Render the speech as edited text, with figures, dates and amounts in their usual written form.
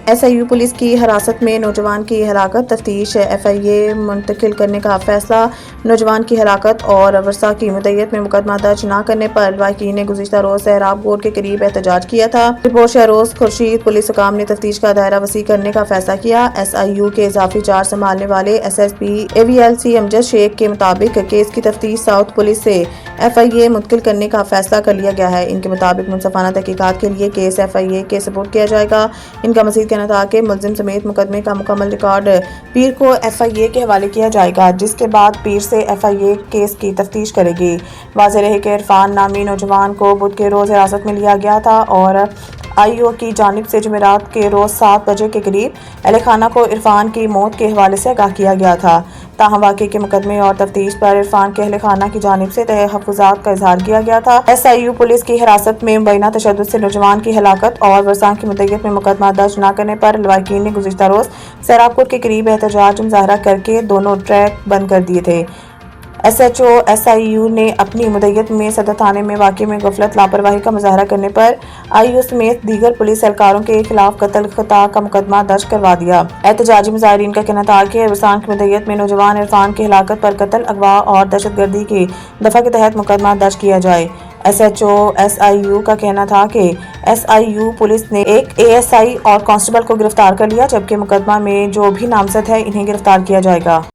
SIU police کی حراست میں نوجوان کی ہلاکت، تفتیش FIA منتقل کرنے کا فیصلہ۔ نوجوان کی ہلاکت اور ورثاء کی مدیت میں مقدمہ درج نہ کرنے پر لواحقین نے گزشتہ روز سہراب گوٹ کے قریب احتجاج کیا تھا۔ رپورٹ شہروز خورشید پولیس حکام نے تفتیش کا دائرہ وسیع کرنے کا فیصلہ کیا۔ SIU کے اضافی چارج سنبھالنے والے SSP AVLC امجد شیخ کے مطابق کیس کی تفتیش ساؤتھ پولیس سے FIA منتقل کرنے کا فیصلہ کر لیا گیا ہے۔ ان کے مطابق منصفانہ تحقیقات کے لیے کیس FIA کے سپرد کیا جائے گا۔ ان کا مزید کہنا تھا کہ ملزم سمیت مقدمے کا مکمل ریکارڈ پیر کو FIA کے حوالے کیا جائے گا، جس کے بعد پیر سے FIA کیس کی تفتیش کرے گی۔ واضح رہے کہ عرفان نامی نوجوان کو بدھ کے روز حراست میں لیا گیا تھا اور IO کی جانب سے جمعرات کے روز 7 بجے کے قریب اہل خانہ کو عرفان کی موت کے حوالے سے آگاہ کیا گیا تھا۔ تاہم واقعے کے مقدمے اور تفتیش پر عرفان کے اہل خانہ کی جانب سے تحفظات کا اظہار کیا گیا تھا۔ SIU پولیس کی حراست میں مبینہ تشدد سے نوجوان کی ہلاکت اور ورثاء کی مدیت میں مقدمہ درج نہ کرنے پر لواحقین نے گزشتہ روز سہراب گوٹ کے قریب احتجاج مظاہرہ کر کے دونوں ٹریک بند کر دیے تھے۔ SHO SIU نے اپنی مدیت میں صدر تھانے میں واقعے میں غفلت لاپرواہی کا مظاہرہ کرنے پر IO سمیت دیگر پولیس اہلکاروں کے خلاف قتل خطا کا مقدمہ درج کروا دیا۔ احتجاجی مظاہرین کا کہنا تھا کہ ورثاء کی مدیت میں نوجوان عرفان کی ہلاکت پر قتل، اغوا اور دہشت گردی کی دفعہ کے تحت مقدمہ درج کیا جائے۔ SHO SIU کا کہنا تھا کہ SIU پولیس نے ایک ASI اور کانسٹیبل کو گرفتار کر لیا، جبکہ مقدمہ میں جو بھی نامزد ہیں انہیں گرفتار کیا جائے گا۔